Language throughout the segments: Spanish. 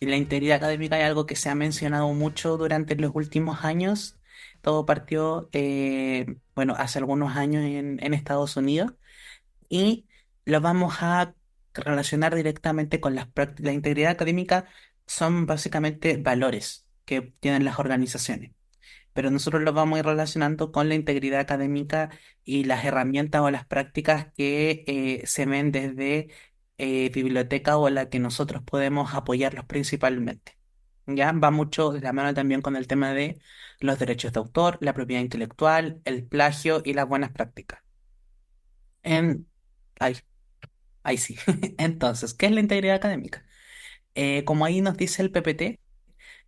Y la integridad académica es algo que se ha mencionado mucho durante los últimos años. Todo partió, bueno, hace algunos años en Estados Unidos y lo vamos a relacionar directamente con las prácticas. La integridad académica son básicamente valores que tienen las organizaciones, pero nosotros lo vamos a ir relacionando con la integridad académica y las herramientas o las prácticas que se ven desde biblioteca o la que nosotros podemos apoyarlos principalmente. Ya va mucho de la mano también con el tema de los derechos de autor, la propiedad intelectual, el plagio y las buenas prácticas. En... Ay, ahí sí. Entonces, ¿qué es la integridad académica? Como ahí nos dice el PPT,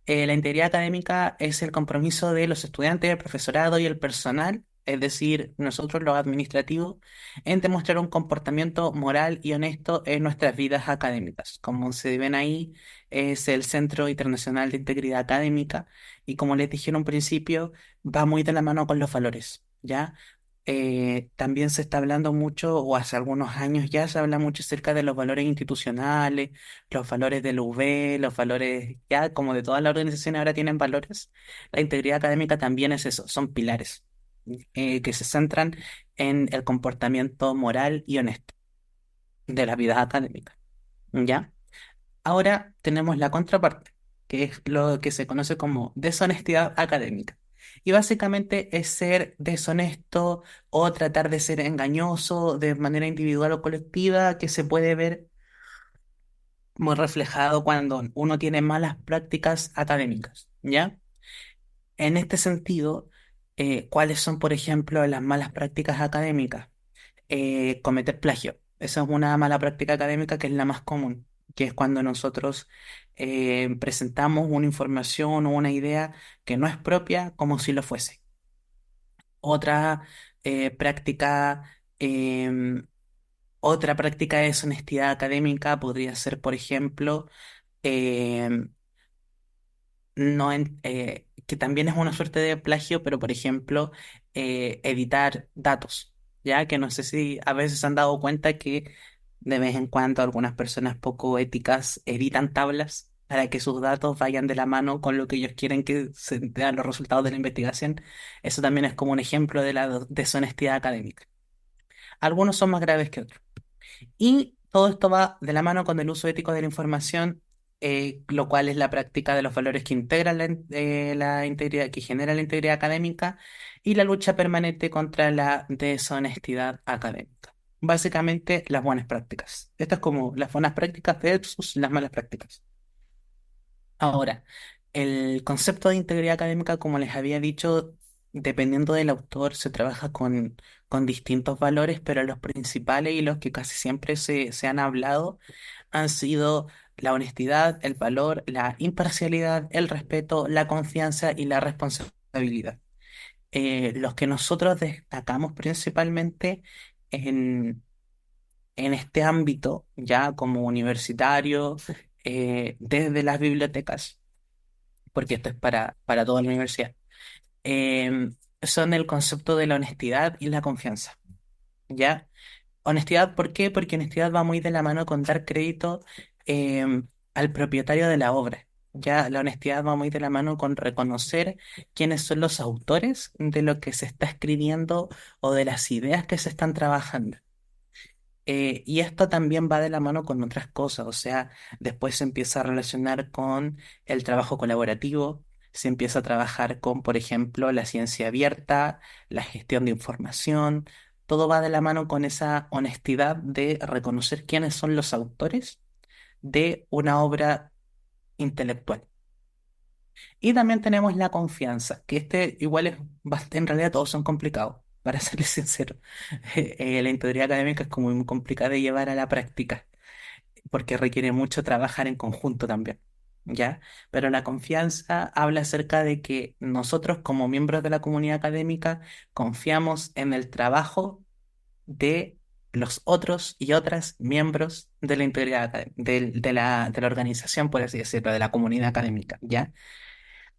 la integridad académica es el compromiso de los estudiantes, el profesorado y el personal, es decir, nosotros los administrativos, en demostrar un comportamiento moral y honesto en nuestras vidas académicas. Como se ven ahí, es el Centro Internacional de Integridad Académica y como les dije en un principio, va muy de la mano con los valores, ¿ya? También se está hablando mucho, o hace algunos años ya se habla mucho acerca de los valores institucionales, los valores del UV, los valores, ya como de todas las organizaciones ahora tienen valores, la integridad académica también es eso, son pilares que se centran en el comportamiento moral y honesto de la vida académica, ¿ya? Ahora tenemos la contraparte, que es lo que se conoce como deshonestidad académica. Y básicamente es ser deshonesto o tratar de ser engañoso de manera individual o colectiva, que se puede ver muy reflejado cuando uno tiene malas prácticas académicas, ¿ya? En este sentido, ¿cuáles son, por ejemplo, las malas prácticas académicas? Cometer plagio. Esa es una mala práctica académica que es la más común, que es cuando nosotros presentamos una información o una idea que no es propia como si lo fuese. Otra práctica, em, otra práctica de deshonestidad académica podría ser, por ejemplo, em, que también es una suerte de plagio, pero por ejemplo, editar datos, ya que no sé si a veces se han dado cuenta que de vez en cuando algunas personas poco éticas editan tablas para que sus datos vayan de la mano con lo que ellos quieren que se den los resultados de la investigación. Eso también es como un ejemplo de la deshonestidad académica. Algunos son más graves que otros. Y todo esto va de la mano con el uso ético de la información, lo cual es la práctica de los valores que integran la integridad, que genera la integridad académica y la lucha permanente contra la deshonestidad académica. Básicamente, las buenas prácticas. Estas como las buenas prácticas versus las malas prácticas. Ahora, el concepto de integridad académica, como les había dicho, dependiendo del autor, se trabaja con distintos valores, pero los principales y los que casi siempre se han hablado han sido la honestidad, el valor, la imparcialidad, el respeto, la confianza y la responsabilidad. Los que nosotros destacamos principalmente en, en este ámbito, ya como universitario, desde las bibliotecas porque esto es para toda la universidad, eh, son el concepto de la honestidad y la confianza, ¿ya? Honestidad, ¿por qué? Porque honestidad va muy de la mano con dar crédito al propietario de la obra. Ya la honestidad va muy de la mano con reconocer quiénes son los autores de lo que se está escribiendo o de las ideas que se están trabajando. Y esto también va de la mano con otras cosas, o sea, después se empieza a relacionar con el trabajo colaborativo, se empieza a trabajar con, por ejemplo, la ciencia abierta, la gestión de información, todo va de la mano con esa honestidad de reconocer quiénes son los autores de una obra intelectual. Y también tenemos la confianza, que este igual es bastante, en realidad todos son complicados, para serles sincero. La integridad académica es como muy complicada de llevar a la práctica, porque requiere mucho trabajar en conjunto también, ¿ya? Pero la confianza habla acerca de que nosotros como miembros de la comunidad académica confiamos en el trabajo de los otros y otras miembros de la integridad de la organización, por así decirlo, de la comunidad académica, ¿ya?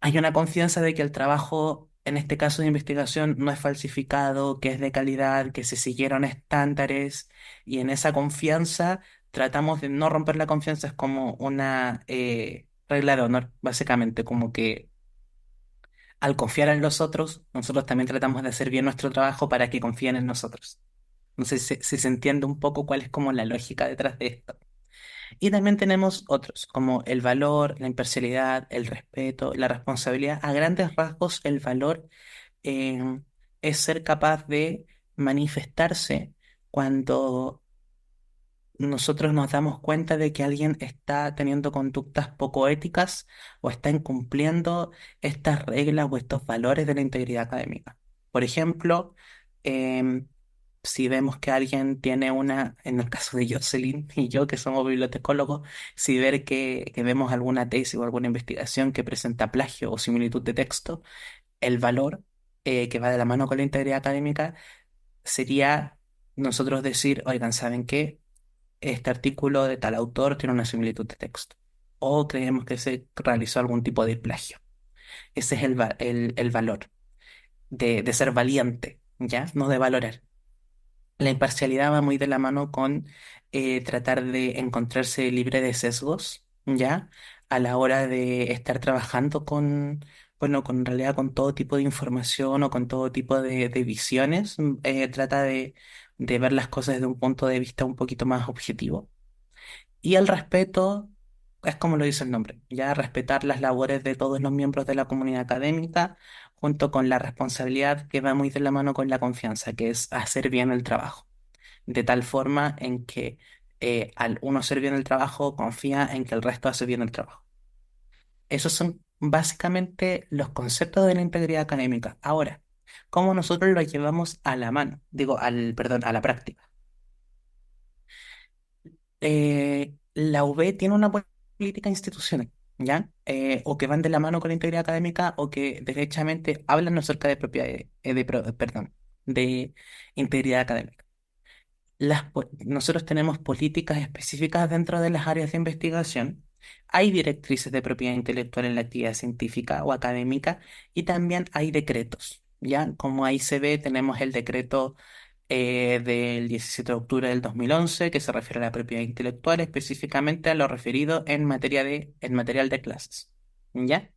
Hay una confianza de que el trabajo, en este caso de investigación, no es falsificado, que es de calidad, que se siguieron estándares y en esa confianza tratamos de no romper la confianza, es como una regla de honor, básicamente, como que al confiar en los otros, nosotros también tratamos de hacer bien nuestro trabajo para que confíen en nosotros. No sé si se entiende un poco cuál es como la lógica detrás de esto. Y también tenemos otros, como el valor, la imparcialidad, el respeto, la responsabilidad. A grandes rasgos, el valor eh, es ser capaz de manifestarse cuando nosotros nos damos cuenta de que alguien está teniendo conductas poco éticas o está incumpliendo estas reglas o estos valores de la integridad académica. Por ejemplo, em, si vemos que alguien tiene una, en el caso de Jocelyn y yo, que somos bibliotecólogos, si ver que vemos alguna tesis o alguna investigación que presenta plagio o similitud de texto, el valor que va de la mano con la integridad académica sería nosotros decir, oigan, ¿saben qué? Este artículo de tal autor tiene una similitud de texto. O creemos que se realizó algún tipo de plagio. Ese es el valor de ser valiente, ¿ya? No de valorar. La imparcialidad va muy de la mano con tratar de encontrarse libre de sesgos, ¿ya? A la hora de estar trabajando con, bueno, con en realidad con todo tipo de información o con todo tipo de visiones, trata de ver las cosas desde un punto de vista un poquito más objetivo. Y el respeto es como lo dice el nombre, ya respetar las labores de todos los miembros de la comunidad académica, junto con la responsabilidad que va muy de la mano con la confianza, que es hacer bien el trabajo de tal forma en que al uno hacer bien el trabajo, confía en que el resto hace bien el trabajo. Esos son básicamente los conceptos de la integridad académica. Ahora, ¿cómo nosotros lo llevamos a la mano? Digo, perdón, a la práctica. La UB tiene una política institucional, ¿ya? O que van de la mano con la integridad académica o que derechamente hablan acerca de propiedad, perdón, de integridad académica. Nosotros tenemos políticas específicas dentro de las áreas de investigación. Hay directrices de propiedad intelectual en la actividad científica o académica y también hay decretos. Ya, como ahí se ve, tenemos el decreto del 17 de octubre del 2011 que se refiere a la propiedad intelectual, específicamente a lo referido en materia en material de clases. ¿Ya?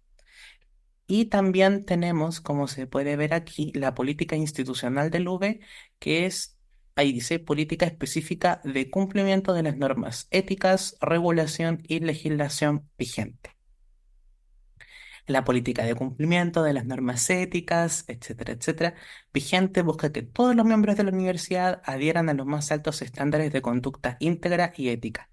Y también tenemos, como se puede ver aquí, la política institucional del V, que es, ahí dice, política específica de cumplimiento de las normas éticas, regulación y legislación vigente. La política de cumplimiento de las normas éticas, etcétera, etcétera, vigente busca que todos los miembros de la universidad adhieran a los más altos estándares de conducta íntegra y ética,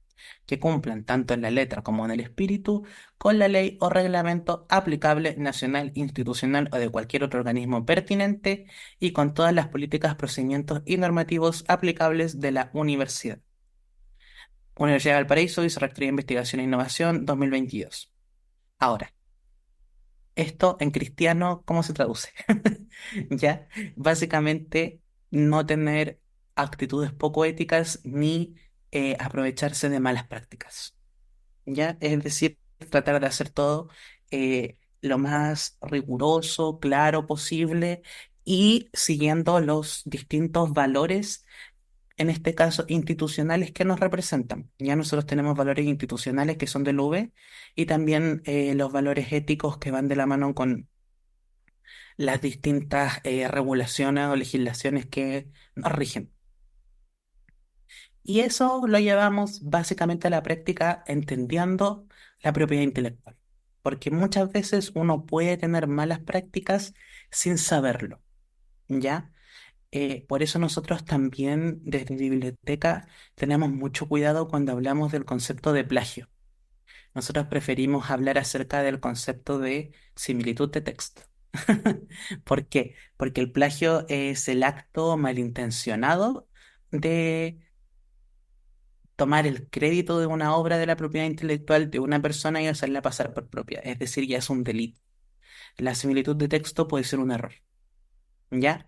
que cumplan tanto en la letra como en el espíritu con la ley o reglamento aplicable nacional, institucional o de cualquier otro organismo pertinente y con todas las políticas, procedimientos y normativos aplicables de la universidad. Universidad de Valparaíso, Vicerrectoría de Investigación e Innovación, 2022. Ahora, esto en cristiano, ¿cómo se traduce? ¿Ya? Básicamente, no tener actitudes poco éticas ni aprovecharse de malas prácticas. ¿Ya? Es decir, tratar de hacer todo lo más riguroso, claro posible y siguiendo los distintos valores, en este caso institucionales que nos representan. Ya nosotros tenemos valores institucionales que son del V y también los valores éticos que van de la mano con las distintas regulaciones o legislaciones que nos rigen. Y eso lo llevamos básicamente a la práctica entendiendo la propiedad intelectual. Porque muchas veces uno puede tener malas prácticas sin saberlo, ¿ya? Por eso nosotros también desde biblioteca tenemos mucho cuidado cuando hablamos del concepto de plagio. Nosotros preferimos hablar acerca del concepto de similitud de texto. ¿Por qué? Porque el plagio es el acto malintencionado de tomar el crédito de una obra de la propiedad intelectual de una persona y hacerla pasar por propia. Es decir, ya es un delito. La similitud de texto puede ser un error. ¿Ya?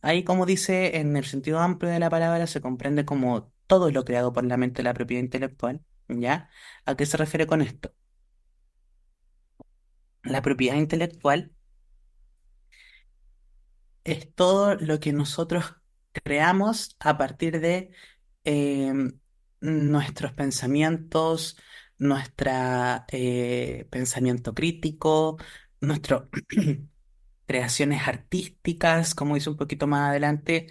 Ahí, como dice, en el sentido amplio de la palabra, se comprende como todo lo creado por la mente de la propiedad intelectual. ¿Ya? ¿A qué se refiere con esto? La propiedad intelectual es todo lo que nosotros creamos a partir de nuestros pensamientos, nuestra pensamiento crítico, nuestras creaciones artísticas, como dice un poquito más adelante,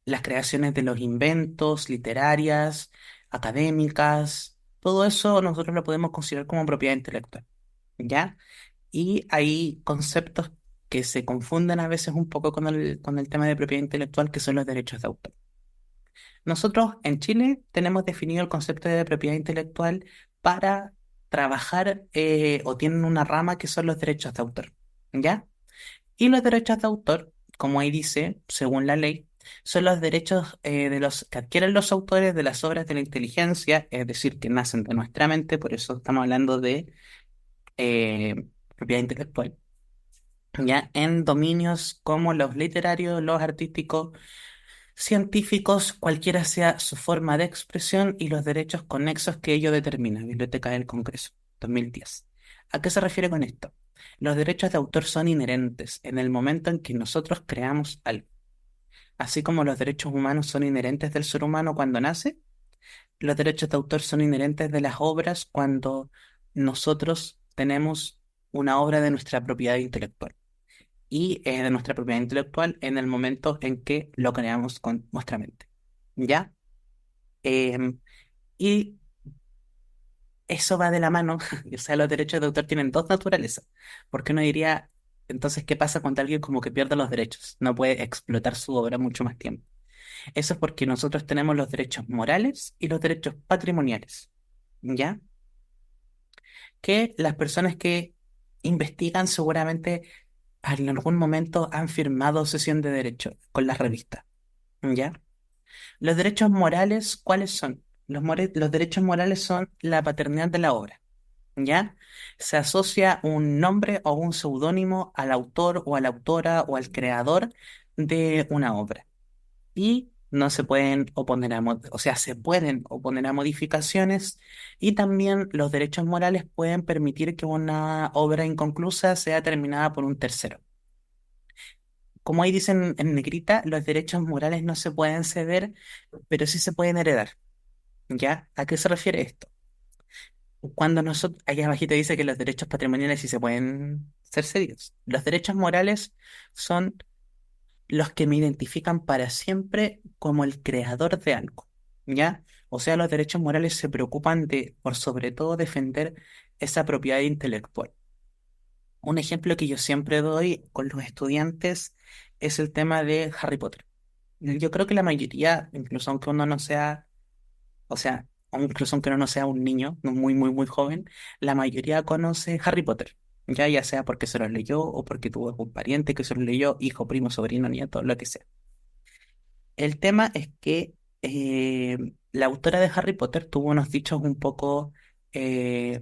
las creaciones de los inventos, literarias, académicas, todo eso nosotros lo podemos considerar como propiedad intelectual, ¿ya? Y hay conceptos que se confunden a veces un poco con el tema de propiedad intelectual, que son los derechos de autor. Nosotros en Chile tenemos definido el concepto de propiedad intelectual para trabajar o tienen una rama que son los derechos de autor, ¿ya? Y los derechos de autor, como ahí dice, según la ley, son los derechos de los que adquieren los autores de las obras de la inteligencia, es decir, que nacen de nuestra mente, por eso estamos hablando de eh, propiedad intelectual, ¿ya? En dominios como los literarios, los artísticos, científicos, cualquiera sea su forma de expresión y los derechos conexos que ello determina. Biblioteca del Congreso, 2010. ¿A qué se refiere con esto? Los derechos de autor son inherentes en el momento en que nosotros creamos algo. Así como los derechos humanos son inherentes del ser humano cuando nace, los derechos de autor son inherentes de las obras cuando nosotros tenemos una obra de nuestra propiedad intelectual y de nuestra propiedad intelectual en el momento en que lo creamos con nuestra mente. ¿Ya? Em, y eso va de la mano, o sea, los derechos de autor tienen dos naturalezas. ¿Por qué no diría, entonces, qué pasa cuando alguien como que pierde los derechos? No puede explotar su obra mucho más tiempo. Eso es porque nosotros tenemos los derechos morales y los derechos patrimoniales. ¿Ya? Que las personas que investigan seguramente en algún momento han firmado sesión de derecho con la revista. ¿Ya? Los derechos morales, ¿cuáles son? Los derechos morales son la paternidad de la obra, ¿ya? Se asocia un nombre o un seudónimo al autor o a la autora o al creador de una obra. Y no se pueden oponer o sea, se pueden oponer a modificaciones y también los derechos morales pueden permitir que una obra inconclusa sea terminada por un tercero. Como ahí dicen en negrita, los derechos morales no se pueden ceder, pero sí se pueden heredar. ¿Ya? ¿A qué se refiere esto? Cuando nosotros, ahí abajito dice que los derechos patrimoniales sí se pueden ser cedidos. Los derechos morales son los que me identifican para siempre como el creador de algo. ¿Ya? O sea, los derechos morales se preocupan de, por sobre todo, defender esa propiedad intelectual. Un ejemplo que yo siempre doy con los estudiantes es el tema de Harry Potter. Yo creo que la mayoría, incluso aunque uno no sea, o sea, incluso aunque uno no sea un niño no muy, muy, muy joven, la mayoría conoce Harry Potter. Ya sea porque se lo leyó o porque tuvo algún pariente que se lo leyó, hijo, primo, sobrino, nieto, lo que sea. El tema es que la autora de Harry Potter tuvo unos dichos un poco, eh,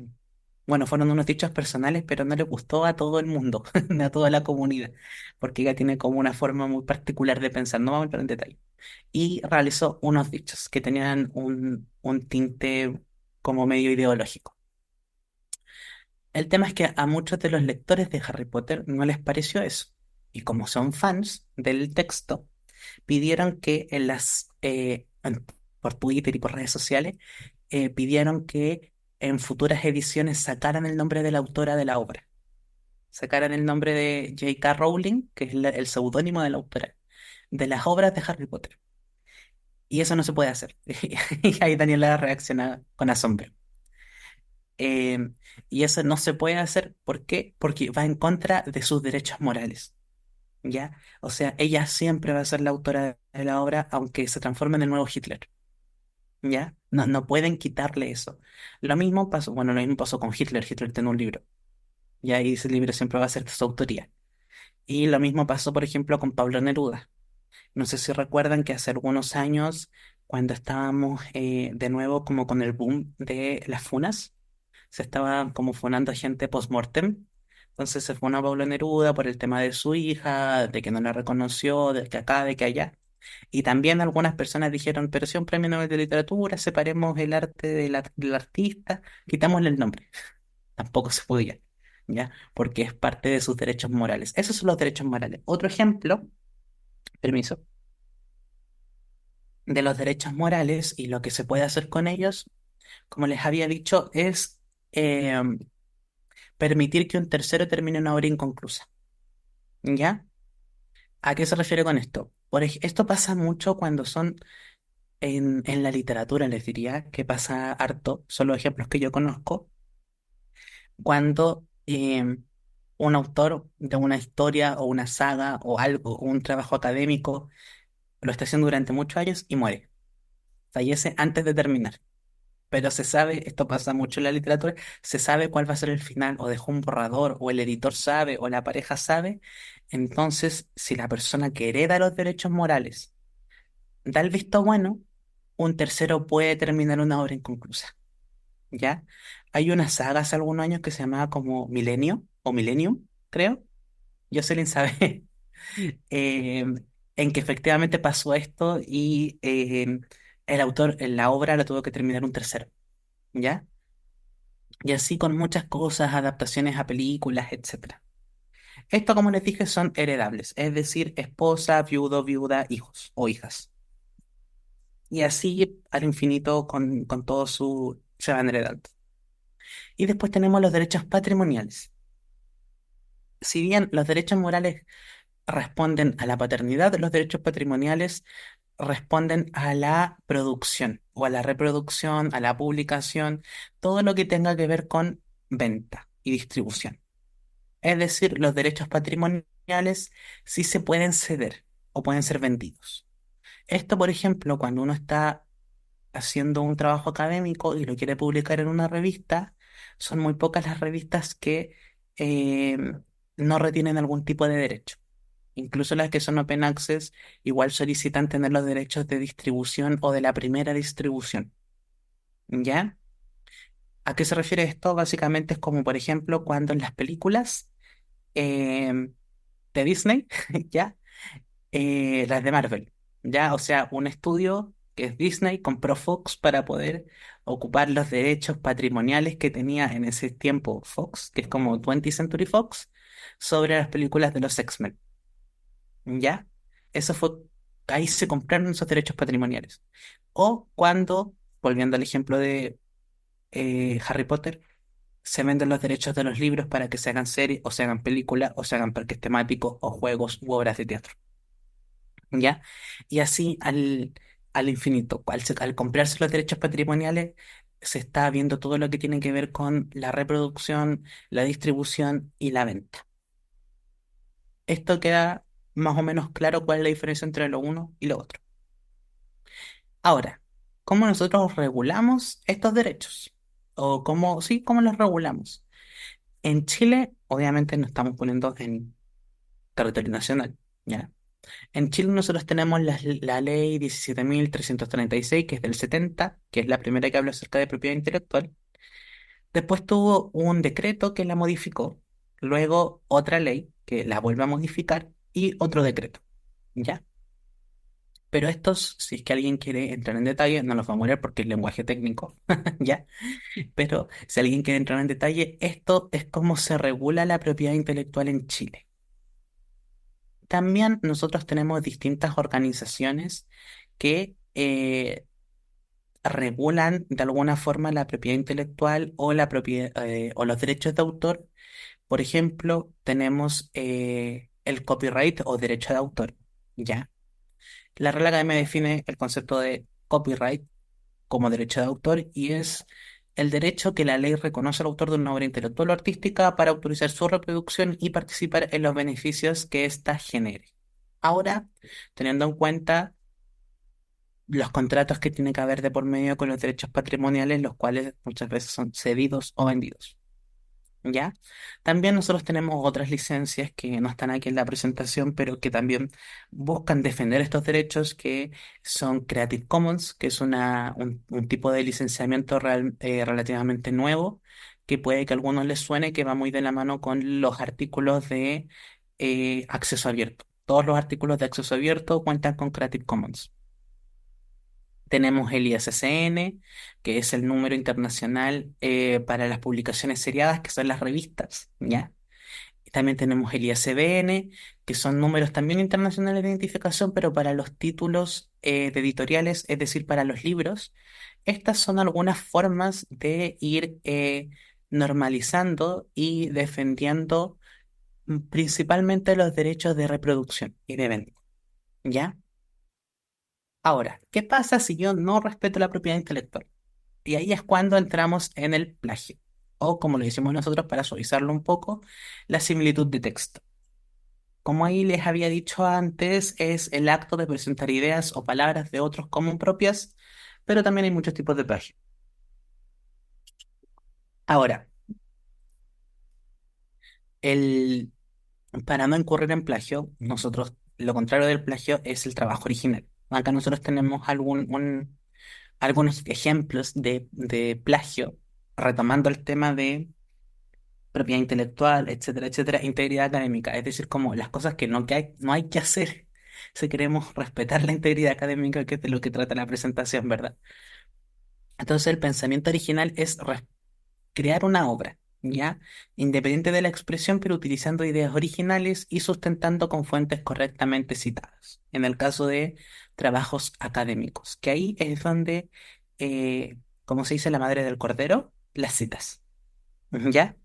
bueno, fueron unos dichos personales, pero no le gustó a todo el mundo, a toda la comunidad, porque ella tiene como una forma muy particular de pensar, no vamos a entrar en detalle. Y realizó unos dichos que tenían un tinte como medio ideológico. El tema es que a muchos de los lectores de Harry Potter no les pareció eso. Y como son fans del texto, pidieron que por Twitter y por redes sociales, pidieron que en futuras ediciones sacaran el nombre de la autora de la obra. Sacaran el nombre de J.K. Rowling, que es el seudónimo de la autora, de las obras de Harry Potter. Y eso no se puede hacer. Y ahí Daniela reacciona con asombro. Eh, y eso no se puede hacer, ¿por qué? Porque va en contra de sus derechos morales, ¿ya? O sea, ella siempre va a ser la autora de la obra, aunque se transforme en el nuevo Hitler, ¿ya? No, no pueden quitarle eso. Lo mismo pasó, bueno, lo mismo pasó con Hitler. Hitler tiene un libro, y ahí ese libro siempre va a ser de su autoría. Y lo mismo pasó, por ejemplo, con Pablo Neruda. No sé si recuerdan que hace algunos años, cuando estábamos de nuevo como con el boom de las funas, se estaba como funando a gente post-mortem. Entonces se funó a Pablo Neruda por el tema de su hija, de que no la reconoció, de que acá, de que allá. Y también algunas personas dijeron, pero si un premio Nobel de literatura, separemos el arte del artista, quitámosle el nombre. Tampoco se podía, ¿ya? Porque es parte de sus derechos morales. Esos son los derechos morales. Otro ejemplo, permiso, de los derechos morales y lo que se puede hacer con ellos, como les había dicho, es eh, permitir que un tercero termine una obra inconclusa. ¿Ya? ¿A qué se refiere con esto? Esto pasa mucho cuando son en la literatura, les diría, que pasa harto, son los ejemplos que yo conozco, cuando un autor de una historia o una saga o algo, o un trabajo académico, lo está haciendo durante muchos años y muere. Fallece antes de terminar. Pero se sabe, esto pasa mucho en la literatura, se sabe cuál va a ser el final, o dejó un borrador, o el editor sabe, o la pareja sabe. Entonces, si la persona que hereda los derechos morales da el visto bueno, un tercero puede terminar una obra inconclusa. ¿Ya? Hay una saga hace algunos años que se llamaba como Milenio, o Millennium, creo. Jocelyn sabe, eh, en que efectivamente pasó esto y el autor en la obra la tuvo que terminar un tercero. ¿Ya? Y así con muchas cosas, adaptaciones a películas, etcétera. Esto, como les dije, son heredables, es decir, esposa, viudo, viuda, hijos o hijas. Y así al infinito con todo su... se van heredando. Y después tenemos los derechos patrimoniales. Si bien los derechos morales responden a la paternidad, los derechos patrimoniales responden a la producción o a la reproducción, a la publicación, todo lo que tenga que ver con venta y distribución. Es decir, los derechos patrimoniales sí se pueden ceder o pueden ser vendidos. Esto, por ejemplo, cuando uno está haciendo un trabajo académico y lo quiere publicar en una revista, son muy pocas las revistas que eh, no retienen algún tipo de derecho. Incluso las que son open access igual solicitan tener los derechos de distribución o de la primera distribución. ¿Ya? ¿A qué se refiere esto? Básicamente es como, por ejemplo, cuando en las películas em, de Disney, ¿ya? Las de Marvel, ¿ya? O sea, un estudio que es Disney compró Fox para poder ocupar los derechos patrimoniales que tenía en ese tiempo Fox, que es como 20th Century Fox, sobre las películas de los X-Men, ¿ya? Eso fue, ahí se compraron esos derechos patrimoniales. O cuando, volviendo al ejemplo de Harry Potter, se venden los derechos de los libros para que se hagan series, o se hagan películas, o se hagan parques temáticos, o juegos, u obras de teatro. ¿Ya? Y así al infinito. Al comprarse los derechos patrimoniales, se está viendo todo lo que tiene que ver con la reproducción, la distribución y la venta. Esto queda más o menos claro cuál es la diferencia entre lo uno y lo otro. Ahora, ¿cómo nosotros regulamos estos derechos? O cómo, sí, ¿cómo los regulamos? En Chile, obviamente no estamos poniendo en territorio nacional, ¿ya? En Chile nosotros tenemos la ley 17.336 que es del 70, que es la primera que habla acerca de propiedad intelectual. Después tuvo un decreto que la modificó, luego otra ley que la vuelve a modificar y otro decreto, ¿ya? Pero estos, si es que alguien quiere entrar en detalle, no los vamos a leer porque es lenguaje técnico, ¿ya? Pero si alguien quiere entrar en detalle, esto es cómo se regula la propiedad intelectual en Chile. También nosotros tenemos distintas organizaciones que regulan de alguna forma la propiedad intelectual o la propiedad o los derechos de autor. Por ejemplo, tenemos el copyright o derecho de autor. ¿Ya? La Real Academia define el concepto de copyright como derecho de autor y es el derecho que la ley reconoce al autor de una obra intelectual o artística para autorizar su reproducción y participar en los beneficios que ésta genere. Ahora, teniendo en cuenta los contratos que tiene que haber de por medio con los derechos patrimoniales, los cuales muchas veces son cedidos o vendidos. ¿Ya? También nosotros tenemos otras licencias que no están aquí en la presentación, pero que también buscan defender estos derechos, que son Creative Commons, que es un tipo de licenciamiento relativamente nuevo, que puede que a algunos les suene, que va muy de la mano con los artículos de acceso abierto. Todos los artículos de acceso abierto cuentan con Creative Commons. Tenemos el ISSN, que es el número internacional para las publicaciones seriadas, que son las revistas, ¿ya? También tenemos el ISBN, que son números también internacionales de identificación, pero para los títulos de editoriales, es decir, para los libros. Estas son algunas formas de ir normalizando y defendiendo principalmente los derechos de reproducción y de venta, ¿ya? Ahora, ¿qué pasa si yo no respeto la propiedad intelectual? Y ahí es cuando entramos en el plagio, o como lo decimos nosotros para suavizarlo un poco, la similitud de texto. Como ahí les había dicho antes, es el acto de presentar ideas o palabras de otros como propias, pero también hay muchos tipos de plagio. Ahora, el, para no incurrir en plagio, nosotros, lo contrario del plagio es el trabajo original. Acá nosotros tenemos algunos ejemplos de plagio, retomando el tema de propiedad intelectual, etcétera, etcétera, integridad académica, es decir, como las cosas que no hay que hacer si queremos respetar la integridad académica, que es de lo que trata la presentación, ¿verdad? Entonces el pensamiento original es crear una obra, ¿ya? Independiente de la expresión, pero utilizando ideas originales y sustentando con fuentes correctamente citadas. En el caso de trabajos académicos, que ahí es donde, como se dice la madre del cordero, las citas, ¿ya?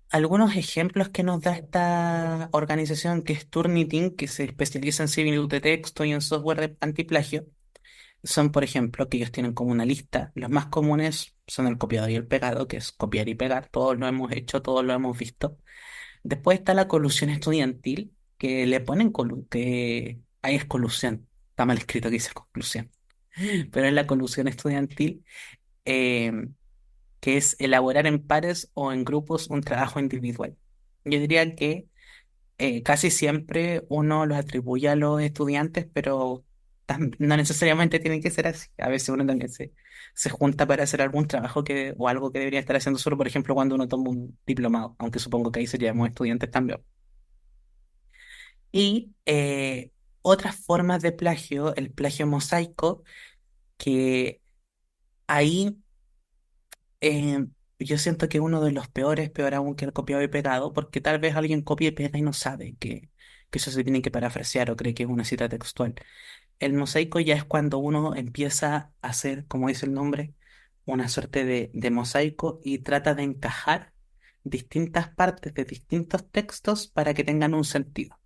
Algunos ejemplos que nos da esta organización que es Turnitin, que se especializa en similitud de texto y en software de antiplagio, son, por ejemplo, que ellos tienen como una lista. Los más comunes son el copiado y el pegado, que es copiar y pegar. Todos lo hemos hecho, todos lo hemos visto. Después está la colusión estudiantil, que le ponen que ahí es colusión. Está mal escrito que dice conclusión. Pero es la colusión estudiantil, eh, que es elaborar en pares o en grupos un trabajo individual. Yo diría que casi siempre uno lo atribuye a los estudiantes, pero no necesariamente tiene que ser así. A veces uno también se junta para hacer algún trabajo o algo que debería estar haciendo solo, por ejemplo, cuando uno toma un diplomado, aunque supongo que ahí seríamos estudiantes también. Y otras formas de plagio, el plagio mosaico, que ahí eh, yo siento que uno de los peores, peor aún que el copiado y pegado, porque tal vez alguien copia y pega y no sabe que eso se tiene que parafrasear o cree que es una cita textual. El mosaico ya es cuando uno empieza a hacer, como dice el nombre, una suerte de mosaico y trata de encajar distintas partes de distintos textos para que tengan un sentido.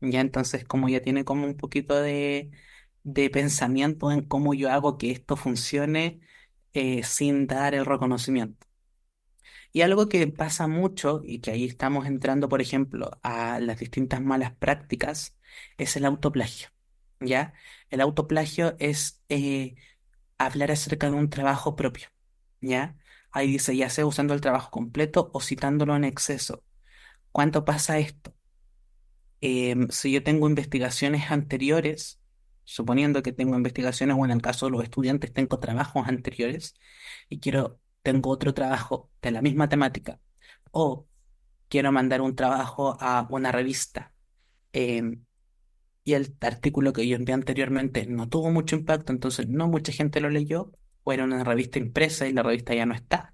Ya entonces, como ya tiene como un poquito de pensamiento en cómo yo hago que esto funcione sin dar el reconocimiento. Y algo que pasa mucho, y que ahí estamos entrando, por ejemplo, a las distintas malas prácticas, es el autoplagio. ¿Ya? El autoplagio es hablar acerca de un trabajo propio. ¿Ya? Ahí dice, ya sea usando el trabajo completo o citándolo en exceso. ¿Cuánto pasa esto? Si yo tengo investigaciones anteriores, suponiendo que tengo investigaciones, o en el caso de los estudiantes, tengo trabajos anteriores, y tengo otro trabajo de la misma temática, o quiero mandar un trabajo a una revista, em, y el artículo que yo envié anteriormente no tuvo mucho impacto, entonces no mucha gente lo leyó, o era una revista impresa y la revista ya no está,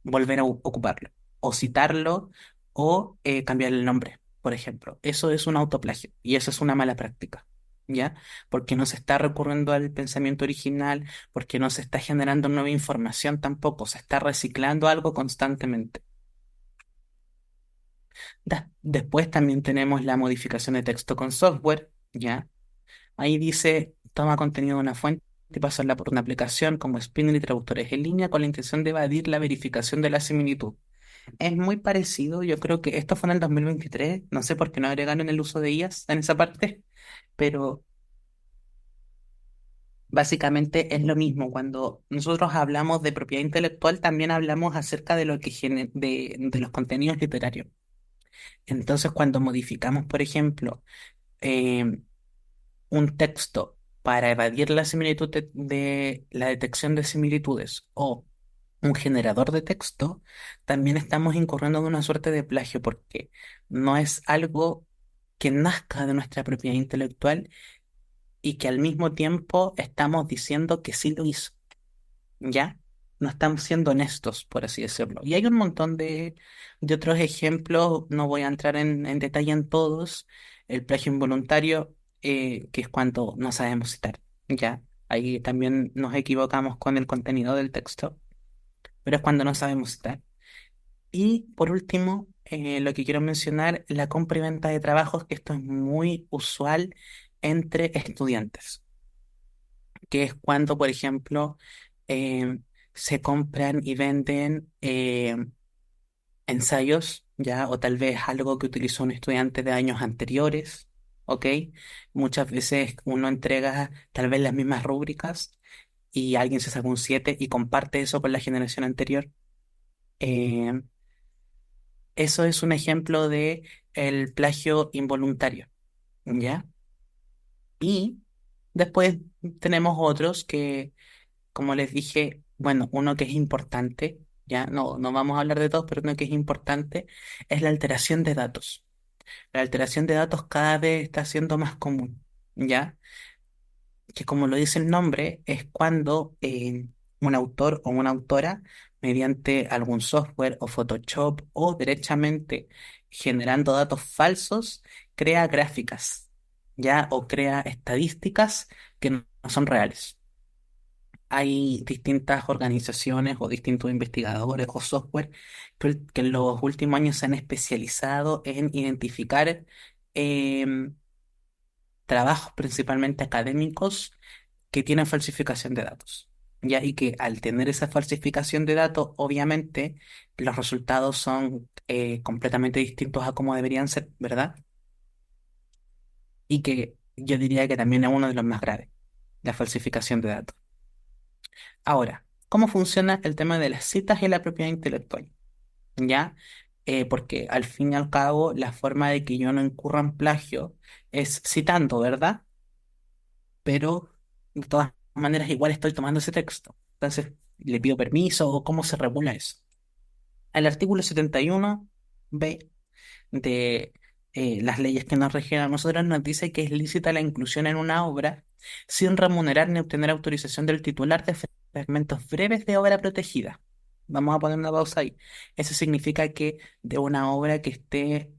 volver a ocuparlo, o citarlo, o cambiar el nombre, por ejemplo. Eso es un autoplagio y eso es una mala práctica, ¿ya? Porque no se está recurriendo al pensamiento original, porque no se está generando nueva información tampoco, se está reciclando algo constantemente. Después también tenemos la modificación de texto con software, ¿ya? Ahí dice, toma contenido de una fuente y pasarla por una aplicación como Spinner y traductores en línea con la intención de evadir la verificación de la similitud. Es muy parecido, yo creo que esto fue en el 2023, no sé por qué no agregaron el uso de IAs en esa parte, pero básicamente es lo mismo. Cuando nosotros hablamos de propiedad intelectual, también hablamos acerca de lo que de los contenidos literarios. Entonces, cuando modificamos, por ejemplo, eh, un texto para evadir la similitud de la detección de similitudes o un generador de texto, también estamos incurriendo en una suerte de plagio porque no es algo que nazca de nuestra propiedad intelectual y que al mismo tiempo estamos diciendo que sí lo hizo, ¿ya? No estamos siendo honestos, por así decirlo. Y hay un montón de otros ejemplos, no voy a entrar en detalle en todos. El plagio involuntario, que es cuando no sabemos citar, ¿ya? Ahí también nos equivocamos con el contenido del texto. pero es cuando no sabemos citar. Y por último, lo que quiero mencionar, la compra y venta de trabajos, que esto es muy usual entre estudiantes, que es cuando, por ejemplo, se compran y venden ensayos, ¿ya? O tal vez algo que utilizó un estudiante de años anteriores, ¿ok? Muchas veces uno entrega tal vez las mismas rúbricas y alguien se saca un 7 y comparte eso con la generación anterior. Eh, Eso es un ejemplo de el plagio involuntario, ¿ya? Y después tenemos otros que, como les dije, bueno, uno que es importante, ya no vamos a hablar de todos, pero uno que es importante es la alteración de datos. La alteración de datos cada vez está siendo más común, ¿ya? Que como lo dice el nombre, es cuando un autor o una autora, mediante algún software o Photoshop o derechamente generando datos falsos, crea gráficas, ¿ya? O crea estadísticas que no son reales. Hay distintas organizaciones o distintos investigadores o software que en los últimos años se han especializado en identificar em, trabajos principalmente académicos que tienen falsificación de datos. Ya, y que al tener esa falsificación de datos, obviamente los resultados son completamente distintos a como deberían ser, ¿verdad? Y que yo diría que también es uno de los más graves, la falsificación de datos. Ahora, ¿cómo funciona el tema de las citas y la propiedad intelectual? ¿Ya? Porque al fin y al cabo, la forma de que yo no incurra en plagio es citando, ¿verdad? Pero de todas maneras igual estoy tomando ese texto. Entonces, ¿le pido permiso o cómo se regula eso? El artículo 71b de las leyes que nos rigen a nosotros nos dice que es lícita la inclusión en una obra sin remunerar ni obtener autorización del titular de fragmentos breves de obra protegida. Vamos a poner una pausa ahí. Eso significa que de una obra que esté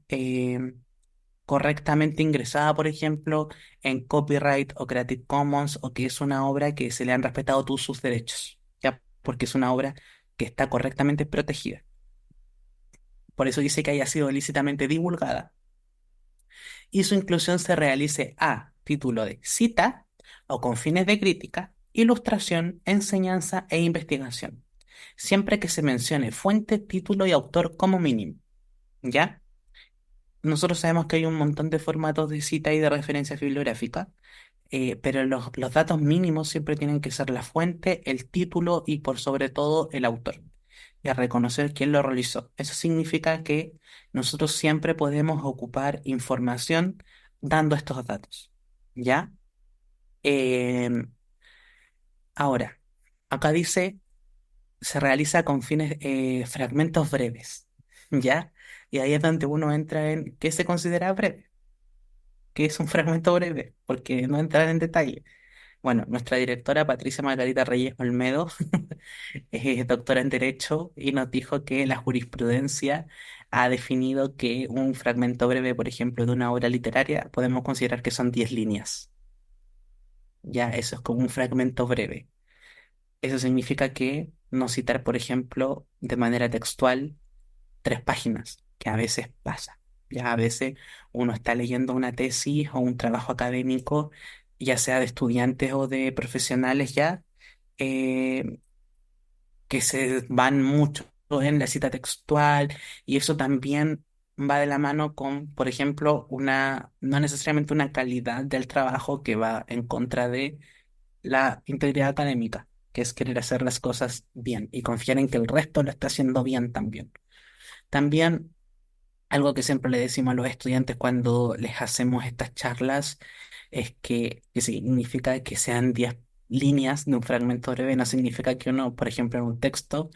correctamente ingresada, por ejemplo, en copyright o Creative Commons, o que es una obra que se le han respetado todos sus derechos, ¿ya? Porque es una obra que está correctamente protegida. Por eso dice que haya sido ilícitamente divulgada. Y su inclusión se realice a título de cita o con fines de crítica, ilustración, enseñanza e investigación, siempre que se mencione fuente, título y autor como mínimo, ¿ya? Nosotros sabemos que hay un montón de formatos de cita y de referencia bibliográfica, pero los datos mínimos siempre tienen que ser la fuente, el título y por sobre todo el autor. Y a reconocer quién lo realizó. Eso significa que nosotros siempre podemos ocupar información dando estos datos. ¿Ya? Em, Ahora, acá dice, se realiza con fines, fragmentos breves. ¿Ya? Y ahí es donde uno entra en qué se considera breve, qué es un fragmento breve, porque no entrar en detalle. Bueno, nuestra directora Patricia Margarita Reyes Olmedo es doctora en Derecho y nos dijo que la jurisprudencia ha definido que un fragmento breve, por ejemplo, de una obra literaria, podemos considerar que son 10 líneas. Ya, eso es como un fragmento breve. Eso significa que no citar, por ejemplo, de manera textual 3 páginas, que a veces pasa. Ya a veces uno está leyendo una tesis o un trabajo académico, ya sea de estudiantes o de profesionales ya, eh, que se van mucho en la cita textual y eso también va de la mano con, por ejemplo, no necesariamente una calidad del trabajo que va en contra de la integridad académica, que es querer hacer las cosas bien y confiar en que el resto lo está haciendo bien también. También algo que siempre le decimos a los estudiantes cuando les hacemos estas charlas es que significa que sean 10 líneas de un fragmento breve, no significa que uno, por ejemplo, en un texto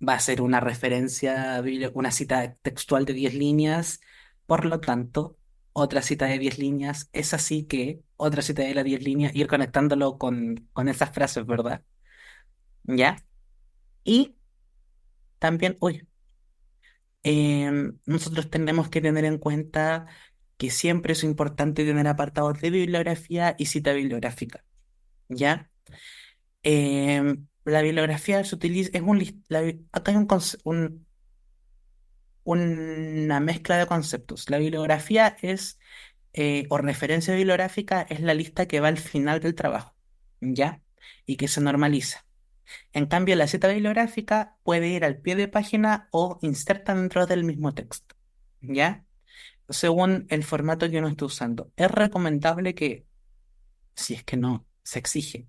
va a ser una referencia, una cita textual de 10 líneas, por lo tanto, otra cita de 10 líneas es así que otra cita de las 10 líneas, ir conectándolo con esas frases, ¿verdad? ¿Ya? Y también, nosotros tenemos que tener en cuenta que siempre es importante tener apartados de bibliografía y cita bibliográfica, ¿ya? La bibliografía se utiliza, es acá hay una mezcla de conceptos. La bibliografía es, o referencia bibliográfica, es la lista que va al final del trabajo, ¿ya? Y que se normaliza. En cambio, la cita bibliográfica puede ir al pie de página o inserta dentro del mismo texto, ¿ya? Según el formato que uno esté usando. Es recomendable que, si es que no se exige,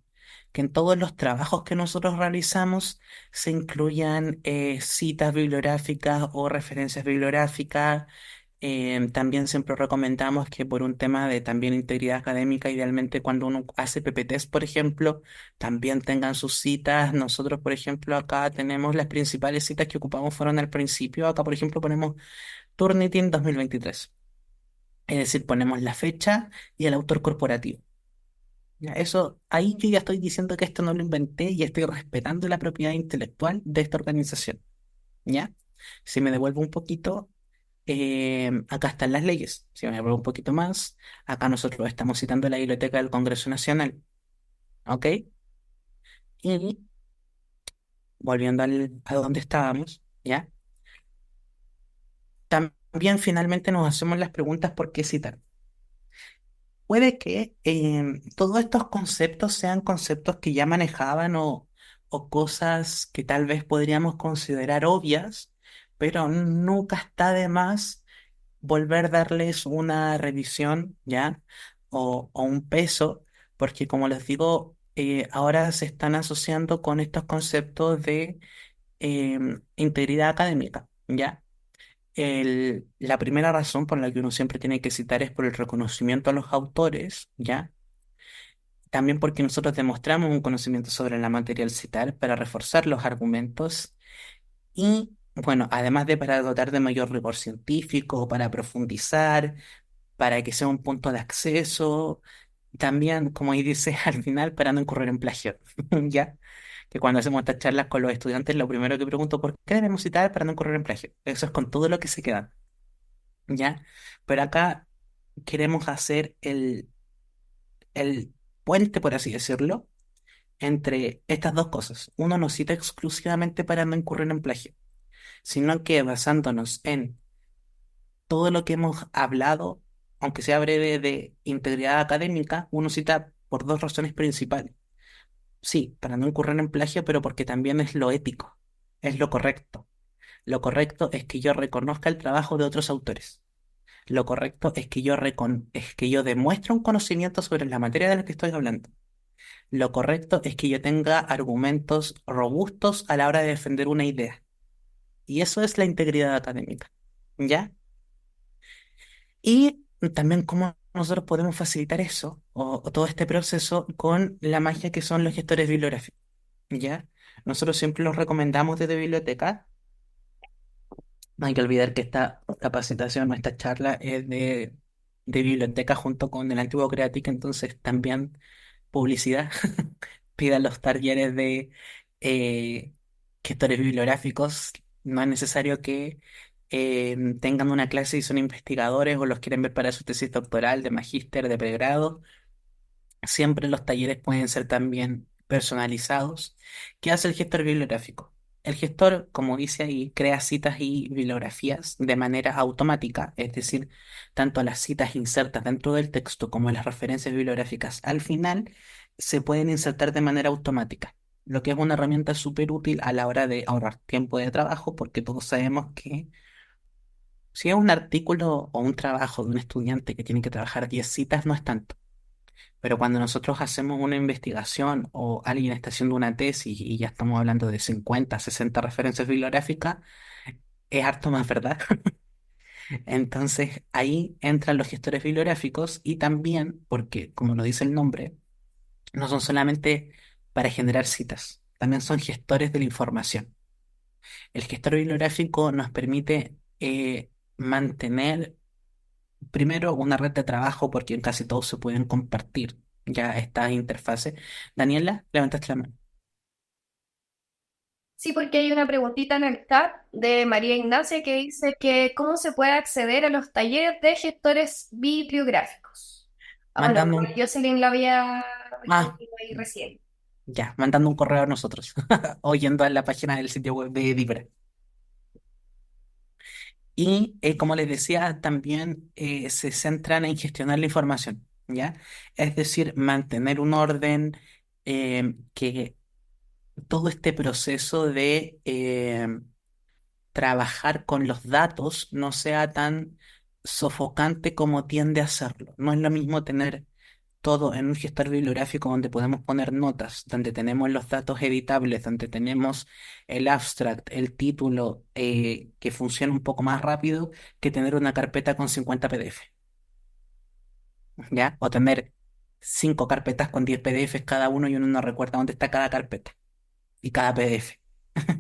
que en todos los trabajos que nosotros realizamos se incluyan citas bibliográficas o referencias bibliográficas. También siempre recomendamos que por un tema de también integridad académica, idealmente cuando uno hace PPTs, por ejemplo, también tengan sus citas. Nosotros, por ejemplo, acá tenemos las principales citas que ocupamos fueron al principio. Acá, por ejemplo, ponemos Turnitin 2023. Es decir, ponemos la fecha y el autor corporativo. Ya, eso, ahí yo ya estoy diciendo que esto no lo inventé y estoy respetando la propiedad intelectual de esta organización. ¿Ya? Si me devuelvo un poquito, acá están las leyes. Si me devuelvo un poquito más, acá nosotros estamos citando la Biblioteca del Congreso Nacional. ¿Ok? Y volviendo a donde estábamos, ¿ya? También finalmente nos hacemos las preguntas por qué citar. Puede que todos estos conceptos sean conceptos que ya manejaban o cosas que tal vez podríamos considerar obvias, pero nunca está de más volver a darles una revisión, ¿ya? O un peso, porque como les digo, ahora se están asociando con estos conceptos de integridad académica, ¿ya? La primera razón por la que uno siempre tiene que citar es por el reconocimiento a los autores, ¿ya? También porque nosotros demostramos un conocimiento sobre la materia al citar para reforzar los argumentos y, bueno, además de para dotar de mayor rigor científico, para profundizar, para que sea un punto de acceso, también, como ahí dice al final, para no incurrir en plagio, ¿ya? Que cuando hacemos estas charlas con los estudiantes, lo primero que pregunto, ¿por qué debemos citar para no incurrir en plagio? Eso es con todo lo que se queda. ¿Ya? Pero acá queremos hacer el puente, por así decirlo, entre estas dos cosas. Uno no cita exclusivamente para no incurrir en plagio, sino que basándonos en todo lo que hemos hablado, aunque sea breve, de integridad académica, uno cita por dos razones principales. Sí, para no incurrir en plagio, pero porque también es lo ético, es lo correcto. Lo correcto es que yo reconozca el trabajo de otros autores. Lo correcto es que yo demuestre un conocimiento sobre la materia de la que estoy hablando. Lo correcto es que yo tenga argumentos robustos a la hora de defender una idea. Y eso es la integridad académica. ¿Ya? Y también cómo nosotros podemos facilitar eso o todo este proceso con la magia que son los gestores bibliográficos. ¿Ya? Nosotros siempre los recomendamos desde biblioteca. No hay que olvidar que esta capacitación, esta charla es de biblioteca junto con el antiguo Creatic, entonces también publicidad. Pidan los talleres de eh, gestores bibliográficos. No es necesario que tengan una clase y son investigadores o los quieren ver para su tesis doctoral, de magíster, de pregrado. Siempre los talleres pueden ser también personalizados. ¿Qué hace el gestor bibliográfico? El gestor, como dice ahí, crea citas y bibliografías de manera automática, es decir, tanto las citas insertas dentro del texto como las referencias bibliográficas al final se pueden insertar de manera automática, lo que es una herramienta súper útil a la hora de ahorrar tiempo de trabajo, porque todos sabemos que si es un artículo o un trabajo de un estudiante que tiene que trabajar 10 citas, no es tanto. Pero cuando nosotros hacemos una investigación o alguien está haciendo una tesis y ya estamos hablando de 50, 60 referencias bibliográficas, es harto más, ¿verdad? Entonces ahí entran los gestores bibliográficos y también, porque como lo dice el nombre, no son solamente para generar citas, también son gestores de la información. El gestor bibliográfico nos permite mantener primero una red de trabajo porque en casi todos se pueden compartir ya esta interfase. Daniela, levantaste la mano. Sí, porque hay una preguntita en el chat de María Ignacia que dice que cómo se puede acceder a los talleres de gestores bibliográficos. Ah, bueno, Mándame un... Jocelyn lo había Ah, respondido ahí recién. Ya, mandando un correo a nosotros o yendo a la página del sitio web de Dibra. Y como les decía, también se centran en gestionar la información, ¿ya? Es decir, mantener un orden, que todo este proceso de trabajar con los datos no sea tan sofocante como tiende a serlo. No es lo mismo tener todo en un gestor bibliográfico donde podemos poner notas, donde tenemos los datos editables, donde tenemos el abstract, el título, que funciona un poco más rápido que tener una carpeta con 50 PDF, ¿ya? O tener 5 carpetas con 10 PDFs cada uno y uno no recuerda dónde está cada carpeta y cada PDF.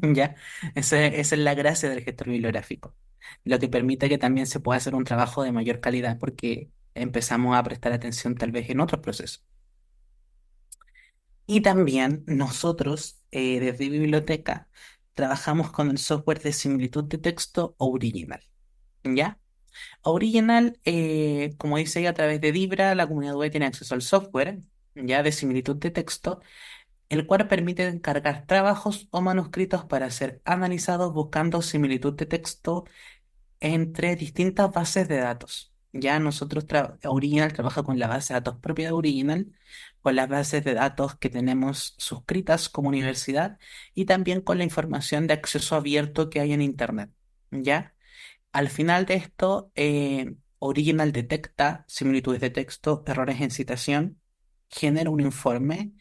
¿Ya? Esa es la gracia del gestor bibliográfico, lo que permite que también se pueda hacer un trabajo de mayor calidad porque empezamos a prestar atención tal vez en otros procesos. Y también nosotros, desde biblioteca, trabajamos con el software de similitud de texto Original. ¿Ya? Original, como dice ahí, a través de Dibra, la comunidad web tiene acceso al software ya de similitud de texto, el cual permite encargar trabajos o manuscritos para ser analizados buscando similitud de texto entre distintas bases de datos. Ya nosotros, Original trabaja con la base de datos propia de Original, con las bases de datos que tenemos suscritas como universidad y también con la información de acceso abierto que hay en Internet. ¿Ya? Al final de esto, Original detecta similitudes de texto, errores en citación, genera un informe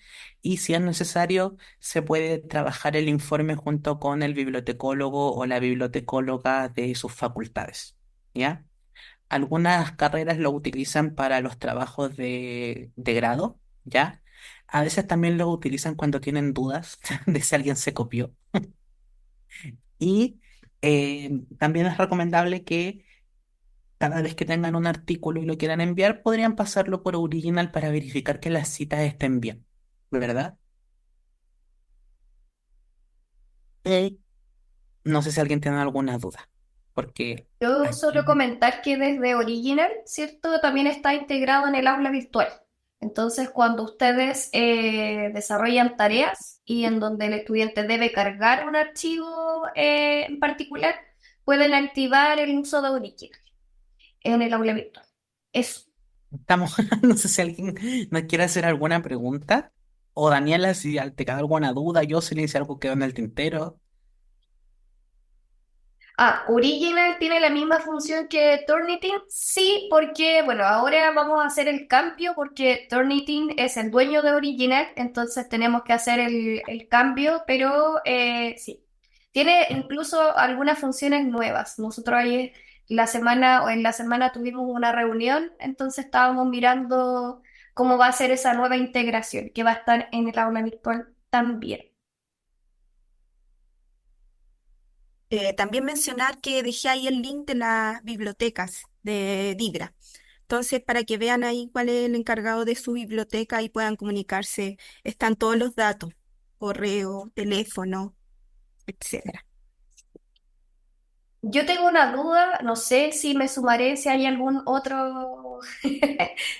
y si es necesario se puede trabajar el informe junto con el bibliotecólogo o la bibliotecóloga de sus facultades. ¿Ya? Algunas carreras lo utilizan para los trabajos de grado, ¿ya? A veces también lo utilizan cuando tienen dudas de si alguien se copió. Y también es recomendable que cada vez que tengan un artículo y lo quieran enviar, podrían pasarlo por Original para verificar que las citas estén bien, ¿verdad? Y no sé si alguien tiene alguna duda, porque Yo solo aquí comentar que desde Original, ¿cierto? También está integrado en el aula virtual. Entonces, cuando ustedes desarrollan tareas y en donde el estudiante debe cargar un archivo en particular, pueden activar el uso de Original en el aula virtual. Eso. estamos, no sé si alguien nos quiere hacer alguna pregunta, o Daniela, si te queda alguna duda, yo si algo quedó en el tintero. Ah, Original tiene la misma función que Turnitin, sí, porque, bueno, ahora vamos a hacer el cambio porque Turnitin es el dueño de Original, entonces tenemos que hacer el cambio, pero sí, tiene incluso algunas funciones nuevas. Nosotros ayer, la semana o en la semana tuvimos una reunión, entonces estábamos mirando cómo va a ser esa nueva integración que va a estar en el aula virtual también. También mencionar que dejé ahí el link de las bibliotecas de Dibra. Entonces, para que vean ahí cuál es el encargado de su biblioteca y puedan comunicarse, están todos los datos, correo, teléfono, etcétera. Yo tengo una duda, no sé si me sumaré, si hay algún otro,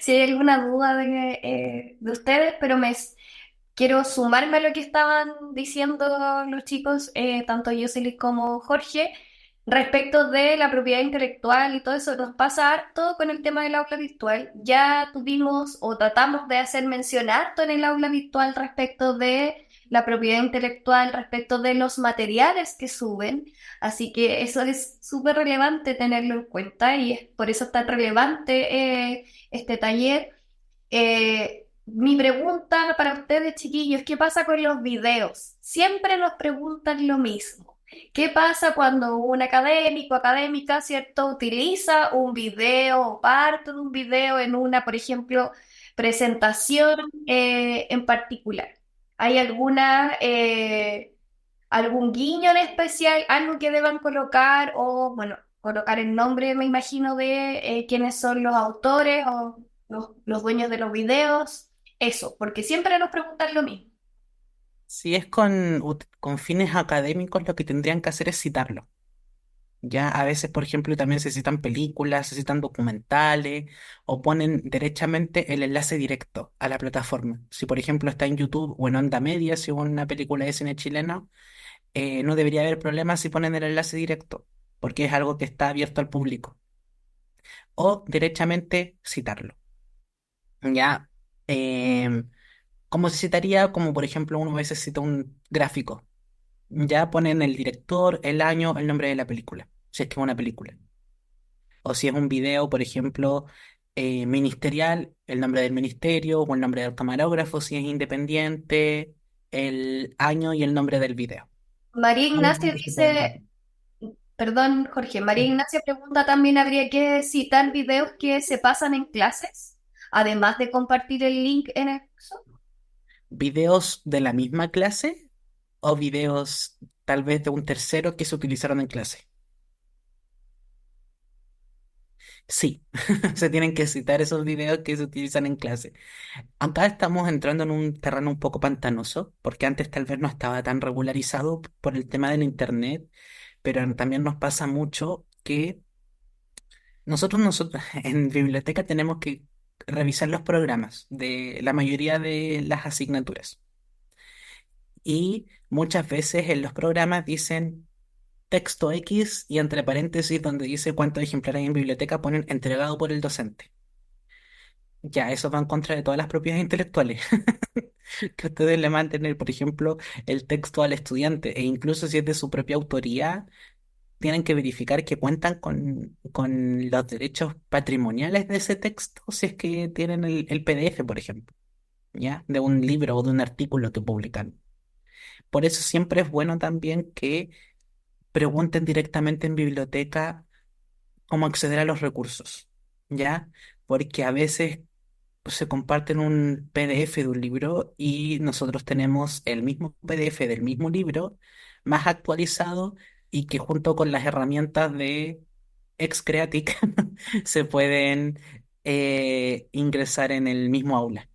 si hay alguna duda de ustedes, pero quiero sumarme a lo que estaban diciendo los chicos, tanto Jocelyn como Jorge, respecto de la propiedad intelectual y todo eso. Nos pasa harto con el tema del aula virtual. Ya tuvimos o tratamos de hacer mención harto en el aula virtual respecto de la propiedad intelectual, respecto de los materiales que suben. Así que eso es súper relevante tenerlo en cuenta y es por eso tan relevante este taller. Mi pregunta para ustedes, chiquillos, ¿qué pasa con los videos? Siempre nos preguntan lo mismo. ¿Qué pasa cuando un académico, académica, ¿cierto?, utiliza un video o parte de un video en una, por ejemplo, presentación en particular? ¿Hay algún guiño en especial, algo que deban colocar o, bueno, colocar el nombre, me imagino, de quiénes son los autores o los dueños de los videos? Eso, porque siempre nos preguntan lo mismo. Si es con fines académicos, lo que tendrían que hacer es citarlo. Ya a veces, por ejemplo, también se citan películas, se citan documentales o ponen derechamente el enlace directo a la plataforma. Si, por ejemplo, está en YouTube o en Onda Media, si es una película de cine chileno, no debería haber problema si ponen el enlace directo, porque es algo que está abierto al público. O derechamente citarlo. Ya, ¿cómo se citaría? Como por ejemplo, uno a veces cita un gráfico. Ya ponen el director, el año, el nombre de la película, si es que es una película. O si es un video, por ejemplo, ministerial, el nombre del ministerio o el nombre del camarógrafo, si es independiente, el año y el nombre del video. María Algo Ignacia que se puede hacer. dice, perdón, Jorge, María Sí. Ignacia pregunta, ¿también habría que citar videos que se pasan en clases, además de compartir el link en el curso? ¿Videos de la misma clase o videos tal vez de un tercero que se utilizaron en clase? Sí, se tienen que citar esos videos que se utilizan en clase. Acá estamos entrando en un terreno un poco pantanoso, porque antes tal vez no estaba tan regularizado por el tema del internet, pero también nos pasa mucho que nosotros en biblioteca tenemos que revisar los programas de la mayoría de las asignaturas. Y muchas veces en los programas dicen texto X y entre paréntesis donde dice cuántos ejemplares hay en biblioteca ponen entregado por el docente. Ya, eso va en contra de todas las propiedades intelectuales. Que ustedes le manden, por ejemplo, el texto al estudiante, e incluso si es de su propia autoría, tienen que verificar que cuentan con los derechos patrimoniales de ese texto, si es que tienen el PDF, por ejemplo, ¿ya? De un libro o de un artículo que publican. Por eso siempre es bueno también que pregunten directamente en biblioteca cómo acceder a los recursos, ¿ya? Porque a veces se comparten un PDF de un libro y nosotros tenemos el mismo PDF del mismo libro, más actualizado y que junto con las herramientas de Excreatic se pueden ingresar en el mismo aula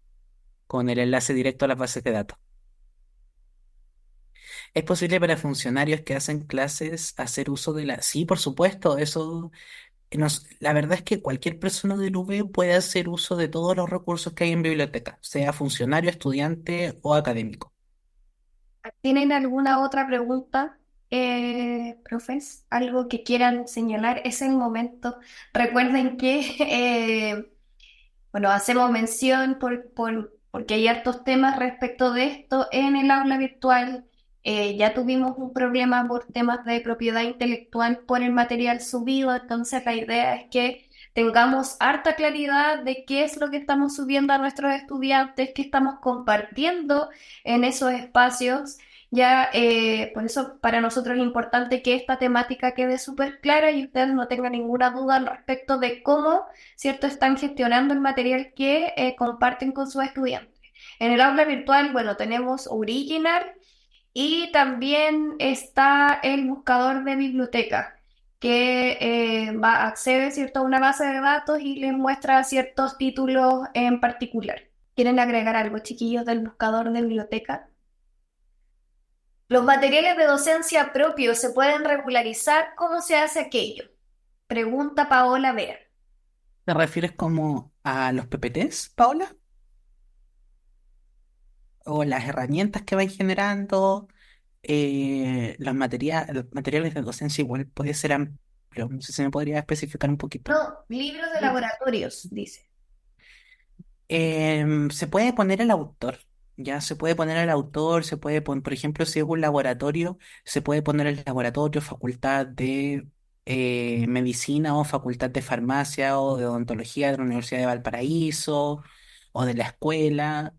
con el enlace directo a las bases de datos. ¿Es posible para funcionarios que hacen clases hacer uso de la... Sí, por supuesto, eso la verdad es que cualquier persona del UB puede hacer uso de todos los recursos que hay en biblioteca, sea funcionario, estudiante o académico. ¿Tienen alguna otra pregunta, profes? ¿Algo que quieran señalar? Es el momento. Recuerden que bueno, hacemos mención porque hay hartos temas respecto de esto en el aula virtual. Ya tuvimos un problema por temas de propiedad intelectual por el material subido, entonces la idea es que tengamos harta claridad de qué es lo que estamos subiendo a nuestros estudiantes, qué estamos compartiendo en esos espacios. Ya, por eso para nosotros es importante que esta temática quede súper clara y ustedes no tengan ninguna duda al respecto de cómo, ¿cierto? Están gestionando el material que comparten con sus estudiantes. En el aula virtual, bueno, tenemos Original y también está el buscador de biblioteca que accede, ¿cierto? A una base de datos y les muestra ciertos títulos en particular. ¿Quieren agregar algo, chiquillos, del buscador de biblioteca? Los materiales de docencia propios se pueden regularizar. ¿Cómo se hace aquello? Pregunta Paola Vera. ¿Te refieres como a los PPTs, Paula? ¿O las herramientas que vais generando? Los materiales de docencia igual puede ser amplio. No sé si me podría especificar un poquito. No, libros de laboratorios, dice. Se puede poner el autor, ya se puede poner el autor, se puede poner, por ejemplo, si es un laboratorio, se puede poner el laboratorio, facultad de medicina o facultad de farmacia o de odontología de la Universidad de Valparaíso o de la escuela.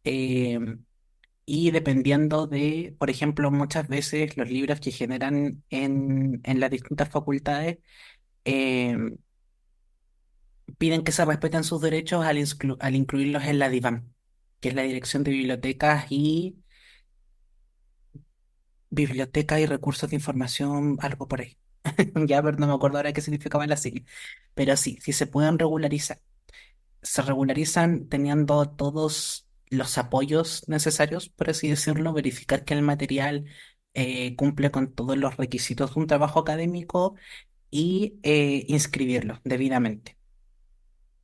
em, y dependiendo de, por ejemplo, muchas veces los libros que generan en las distintas facultades, em, piden que se respeten sus derechos al incluirlos en la DIVAM, que es la Dirección de Bibliotecas y Recursos de Información, algo por ahí. Ya, pero no me acuerdo ahora qué significaban las siglas. Pero sí, sí se pueden regularizar. Se regularizan teniendo todos los apoyos necesarios, por así decirlo, verificar que el material cumple con todos los requisitos de un trabajo académico y inscribirlo debidamente.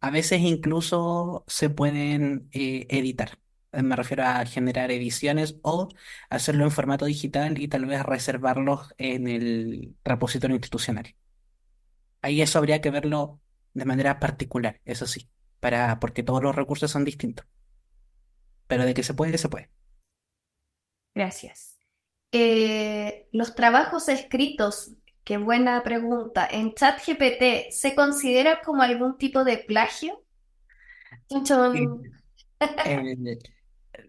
A veces incluso se pueden editar. Me refiero a generar ediciones o hacerlo en formato digital y tal vez reservarlos en el repositorio institucional. Ahí eso habría que verlo de manera particular, eso sí, porque todos los recursos son distintos. Pero de que se puede, se puede. Gracias. Los trabajos escritos, qué buena pregunta. ¿En ChatGPT se considera como algún tipo de plagio? Chun, Eh, chun. el-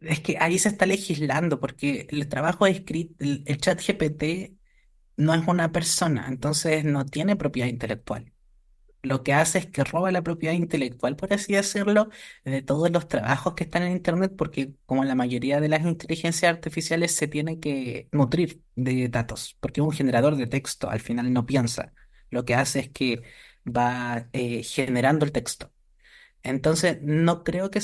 es que ahí se está legislando porque el trabajo escrito, el chat GPT no es una persona, entonces no tiene propiedad intelectual. Lo que hace es que roba la propiedad intelectual, por así decirlo, de todos los trabajos que están en Internet, porque como la mayoría de las inteligencias artificiales se tiene que nutrir de datos, porque es un generador de texto, al final no piensa. Lo que hace es que va generando el texto. Entonces, no creo que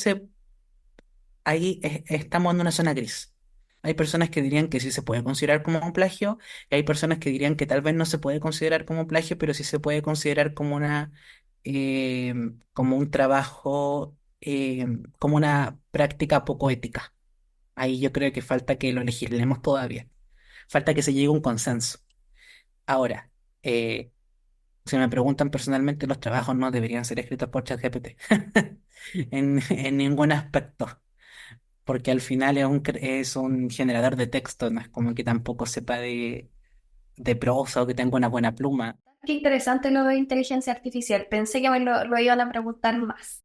estamos en una zona gris. Hay personas que dirían que sí se puede considerar como un plagio y hay personas que dirían que tal vez no se puede considerar como un plagio, pero sí se puede considerar como eh, como un trabajo, como una práctica poco ética. Ahí yo creo que falta que lo legislemos todavía. Falta que se llegue a un consenso. Ahora, eh, si me preguntan personalmente, los trabajos no deberían ser escritos por ChatGPT en ningún aspecto porque al final es un generador de texto, no es como que tampoco sepa de prosa o que tenga una buena pluma. Qué interesante lo de inteligencia artificial. Pensé que me lo iban a preguntar más.